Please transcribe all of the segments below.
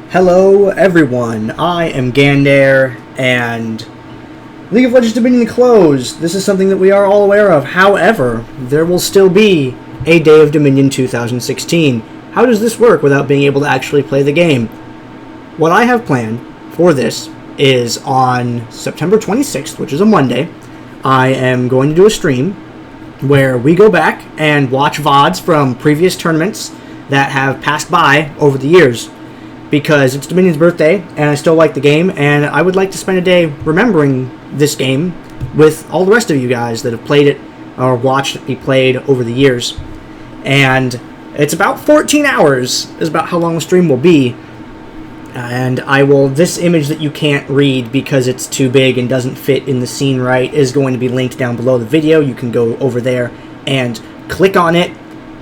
Hello everyone, I am Gandair, and League of Legends Dominion closed. This is something that we are all aware of. However, there will still be a Day of Dominion 2016. How does this work without being able to actually play the game? What I have planned for this is on September 26th, which is a Monday, I am going to do a stream where we go back and watch VODs from previous tournaments that have passed by over the years. Because it's Dominion's birthday, and I still like the game, and I would like to spend a day remembering this game with all the rest of you guys that have played it or watched it be played over the years. And it's about 14 hours is about how long the stream will be. And this image that you can't read because it's too big and doesn't fit in the scene right is going to be linked down below the video. You can go over there and click on it,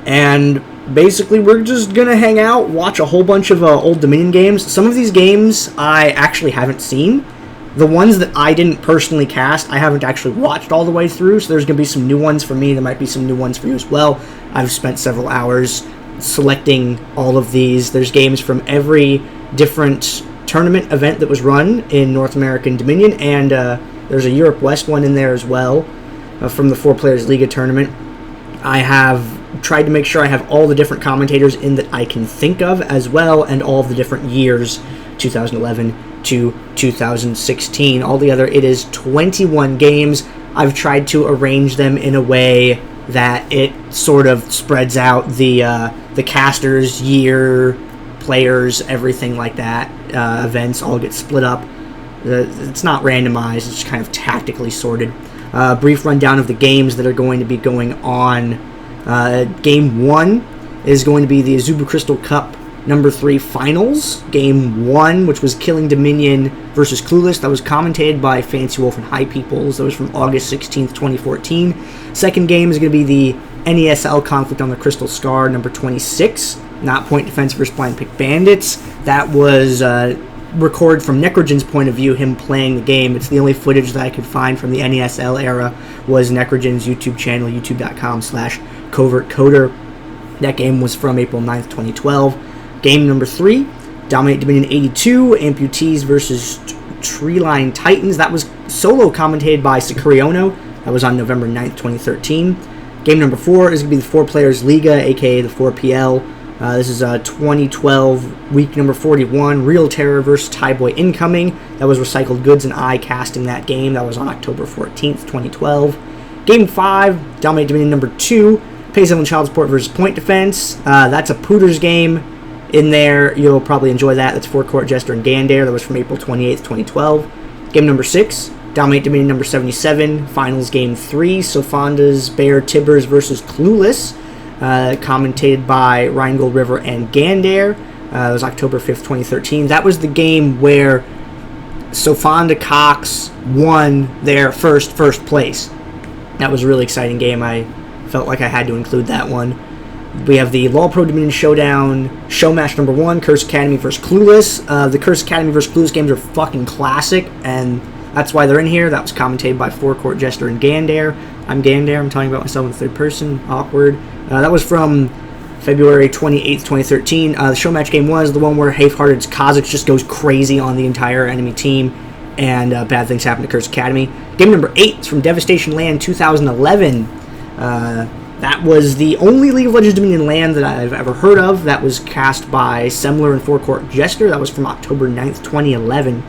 and basically, we're just going to hang out, watch a whole bunch of old Dominion games. Some of these games I actually haven't seen. The ones that I didn't personally cast, I haven't actually watched all the way through, so there's going to be some new ones for me. There might be some new ones for you as well. I've spent several hours selecting all of these. There's games from every different tournament event that was run in North American Dominion, and there's a Europe West one in there as well from the 4 Players Liga tournament. I have tried to make sure I have all the different commentators in that I can think of as well, and all of the different years, 2011 to 2016. Altogether, it is 21 games. I've tried to arrange them in a way that it sort of spreads out the casters, year, players, everything like that. Events all get split up. It's not randomized, it's just kind of tactically sorted. Brief rundown of the games that are going to be going on. Game 1 is going to be the Azubu Crystal Cup number 3 finals. Game 1, which was Killing Dominion versus Clueless, that was commentated by Fancy Wolf and High Peoples. That was from August 16th, 2014. Second game is going to be the NESL Conflict on the Crystal Scar number 26, not Point Defense versus Blind Pick Bandits. That was recorded from Necrogen's point of view, him playing the game. It's the only footage that I could find from the NESL era was Necrogen's YouTube channel, youtube.com/covertcoder. That game was from April 9th, 2012. Game number 3, Dominate Dominion 82, Amputees versus Treeline Titans. That was solo commentated by Sakuri Ono. That was on November 9th, 2013. Game number 4 is going to be the 4 Players Liga, aka the 4PL. This is 2012, week number 41, Real Terror versus Tyboy Incoming. That was Recycled Goods and I casting that game. That was on October 14th, 2012. Game 5, Dominate Dominion number 2, Pay 7 Child Support versus Point Defense. That's a Pooters game in there. You'll probably enjoy that. That's Forecourt Jester and Gandair. That was from April 28th, 2012. Game number 6, Dominate Dominion number 77, Finals Game 3, Sofonda's Bear Tibbers versus Clueless. Commentated by Rheingold River and Gandair. It was October 5th, 2013. That was the game where Sofonda Cox won their first place. That was a really exciting game. I felt like I had to include that one. We have the LOL Pro Dominion Showdown show match number 1, Curse Academy versus Clueless. The Curse Academy versus Clueless games are fucking classic, and that's why they're in here. That was commentated by Forecourt Jester and Gandair. I'm Gandair. I'm talking about myself in the third person. Awkward. That was from February 28th, 2013. The show match game was the one where Half-Hearted's Kha'Zix just goes crazy on the entire enemy team, and bad things happen to Curse Academy. Game number 8 is from Devastation Land 2011. That was the only League of Legends Dominion land that I've ever heard of. That was cast by Semler and Forecourt Jester. That was from October 9th, 2011.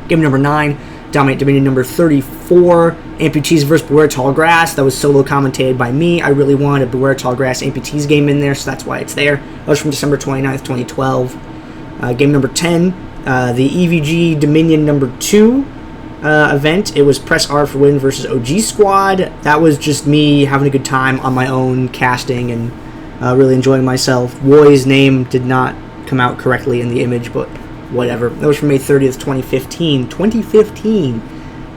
Game number 9, Dominate Dominion number 34, Amputees vs. Beware Tallgrass. That was solo commentated by me. I really wanted a Beware Tallgrass Amputees game in there, so that's why it's there. That was from December 29th, 2012. Game number 10, the EVG Dominion number 2 event. It was Press R for Win versus OG Squad. That was just me having a good time on my own, casting, and really enjoying myself. Woy's name did not come out correctly in the image, but whatever. That was from May 30th, 2015. 2015!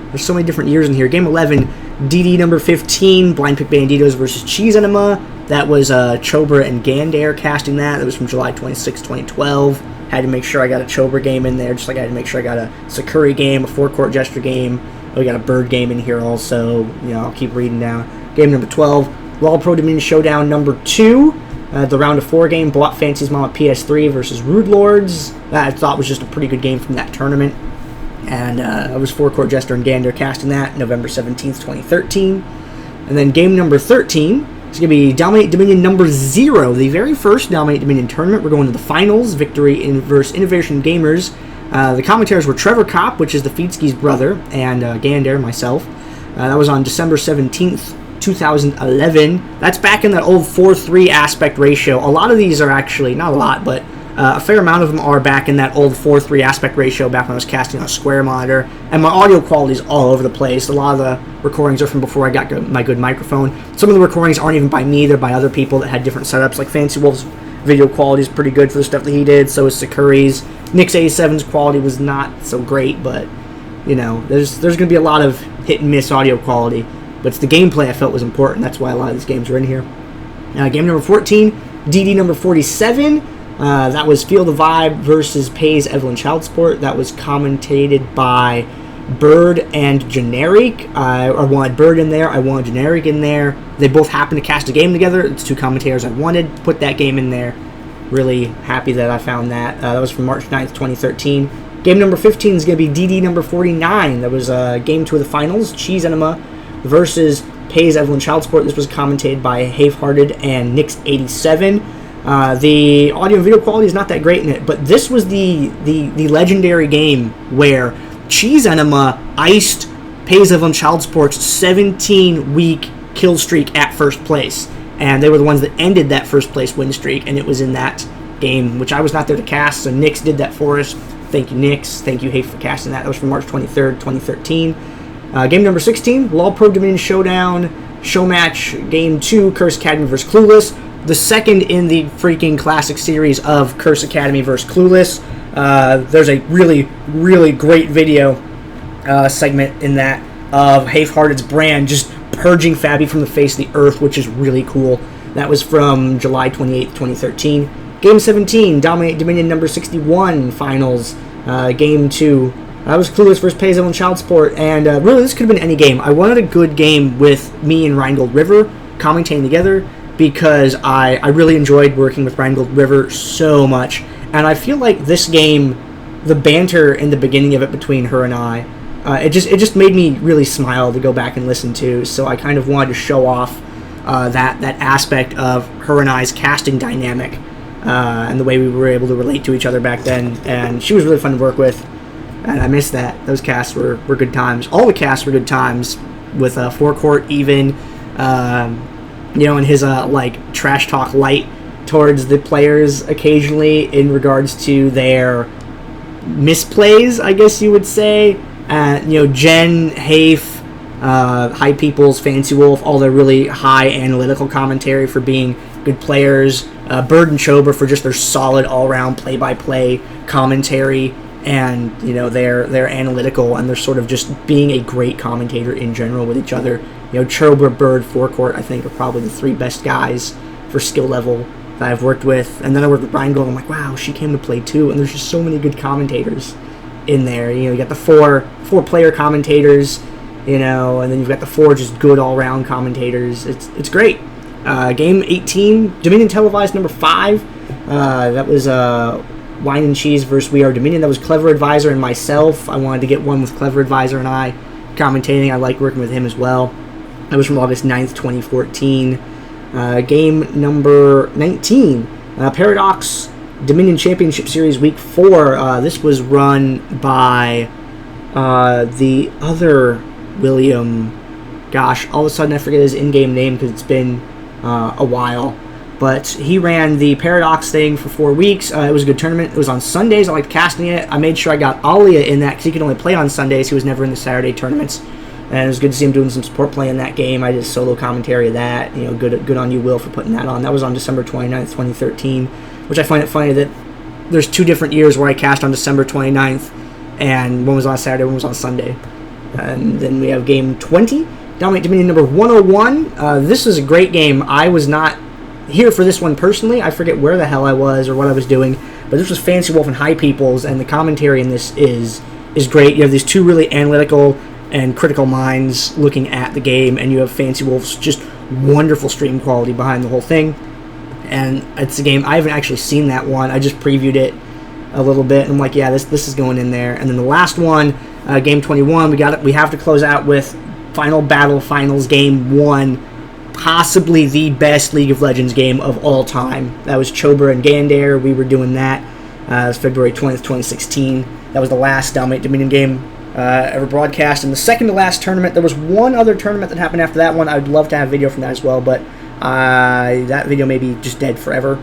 There's so many different years in here. Game 11, DD number 15, Blind Pick Banditos versus Cheese Enema. That was Chobra and Gandair casting that. That was from July 26, 2012. Had to make sure I got a Chobra game in there, just like I had to make sure I got a Sakuri game, a Forecourt Jester game. We got a Bird game in here also. You know, I'll keep reading down. Game number 12, LOL Pro Dominion Showdown number 2. The round of 4 game, bought Fancy's Mama PS3 versus Rude Lords. That I thought was just a pretty good game from that tournament. And I was Forecourt Jester and Gander casting that November 17th, 2013. And then game number 13 is going to be Dominate Dominion number 0, the very first Dominate Dominion tournament. We're going to the finals, Victory versus Innovation Gamers. The commentators were Trevor Kopp, which is the Feedski's brother, and Gander, myself. That was on December 17th, 2011. That's back in that old 4:3 aspect ratio. A lot of these are actually, not a lot, but a fair amount of them are back in that old 4:3 aspect ratio back when I was casting on a square monitor. And my audio quality is all over the place. A lot of the recordings are from before I got my good microphone. Some of the recordings aren't even by me, they're by other people that had different setups. Like Fancy Wolf's video quality is pretty good for the stuff that he did, so is Sakuri's. Nick's 87's quality was not so great, but, you know, there's going to be a lot of hit and miss audio quality. But it's the gameplay I felt was important. That's why a lot of these games are in here. Game number 14, DD number 47. That was Feel the Vibe versus Pays Evelyn Childsport. That was commentated by Bird and Generic. I wanted Bird in there. I wanted Generic in there. They both happened to cast a game together. It's 2 commentators I wanted. Put that game in there. Really happy that I found that. That was from March 9th, 2013. Game number 15 is going to be DD number 49. That was game 2 of the finals. Cheese Enema versus Pays Evelyn Childsport. This was commentated by Half-Hearted and Nick's 87. The audio and video quality is not that great in it, but this was the legendary game where Cheese Enema iced Pays Evelyn Childsport's 17-week kill streak at first place, and they were the ones that ended that first place win streak, and it was in that game, which I was not there to cast, so Nix did that for us. Thank you, Nix. Thank you, Hafe, for casting that. That was from March 23rd, 2013. Game number 16, LOL Pro Dominion Showdown, Show Match, Game 2, Curse Academy vs. Clueless. The second in the freaking classic series of Curse Academy vs. Clueless. There's a really, really great video segment in that of Half-Hearted's brand just purging Fabi from the face of the earth, which is really cool. That was from July 28th, 2013. Game 17, Dominate Dominion number 61 finals. Game 2. That was Clueless vs. Pays Evelyn Childsport, and really this could have been any game. I wanted a good game with me and Rheingold River commentating together because I really enjoyed working with Rheingold River so much. And I feel like this game, the banter in the beginning of it between her and I, it just made me really smile to go back and listen to. So I kind of wanted to show off that aspect of her and I's casting dynamic and the way we were able to relate to each other back then. And she was really fun to work with, and I missed that. Those casts were good times. All the casts were good times with Forecourt even, and his like trash talk light towards the players occasionally in regards to their misplays, I guess you would say. Jen, Hafe, High Peoples, Fancy Wolf, all their really high analytical commentary for being good players. Bird and Chober for just their solid all-around play-by-play commentary, and they're analytical, and they're sort of just being a great commentator in general with each other. Chober, Bird, Forecourt, I think are probably the 3 best guys for skill level that I've worked with. And then I worked with Rheingold, and I'm like, wow, she came to play too. And there's just so many good commentators in there. You got the four player commentators, and then you've got the 4 just good all-around commentators. It's great. Game 18, Dominion Televised number 5. That was Wine and Cheese versus We Are Dominion. That was Clever Advisor and myself. I wanted to get one with Clever Advisor and I commentating. I liked working with him as well. That was from August 9th, 2014. Game number 19, Paradox Dominion Championship Series Week 4. This was run by the other William. Gosh, all of a sudden I forget his in-game name because it's been a while. But he ran the Paradox thing for 4 weeks. It was a good tournament. It was on Sundays. I liked casting it. I made sure I got Alia in that because he could only play on Sundays. He was never in the Saturday tournaments. And it was good to see him doing some support play in that game. I did solo commentary of that. Good on you, Will, for putting that on. That was on December 29th, 2013, which I find it funny that there's 2 different years where I cast on December 29th, and one was on Saturday, one was on Sunday. And then we have game 20, Dominate Dominion number 101. This is a great game. I was not here for this one personally. I forget where the hell I was or what I was doing, but this was Fancy Wolf and High Peoples, and the commentary in this is great. You have these 2 really analytical and critical minds looking at the game, and you have Fancy Wolf's just wonderful stream quality behind the whole thing. and it's a game I haven't actually seen that one. I just previewed it a little bit, and I'm like, yeah, this is going in there. And then the last one, game 21, we have to close out with Final Battle Finals Game 1, possibly the best League of Legends game of all time. That was Chober and Gander. We were doing that. It was February 20th, 2016. That was the last Dominate Dominion game ever broadcast. And the second to last tournament, there was one other tournament that happened after that one. I'd love to have video from that as well, but that video may be just dead forever.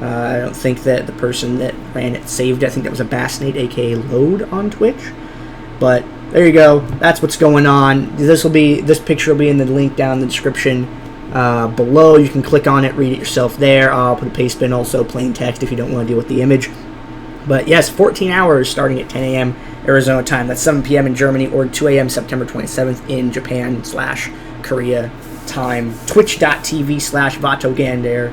I don't think that the person that ran it saved it. I think that was a Bassnate, aka Load, on Twitch. But there you go. That's what's going on. This picture will be in the link down in the description below. You can click on it, read it yourself there. I'll put a paste bin, also plain text if you don't want to deal with the image. But yes, 14 hours starting at 10 a.m. Arizona time. That's 7 p.m. in Germany, or 2 a.m. September 27th in Japan/Korea time. Twitch.tv/VatoGander.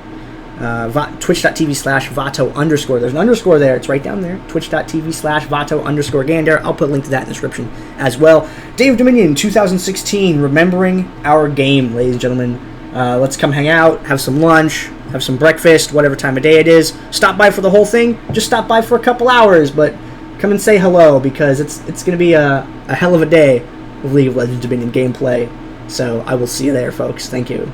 Twitch.tv/Vato_. There's an underscore there. It's right down there. Twitch.tv/Vato_Gander. I'll put a link to that in the description as well. Day of Dominion 2016. Remembering our game, ladies and gentlemen. Let's come hang out, have some lunch, have some breakfast, whatever time of day it is. Stop by for the whole thing. Just stop by for a couple hours, but come and say hello, because it's going to be a hell of a day of League of Legends Dominion gameplay. So I will see you there, folks. Thank you.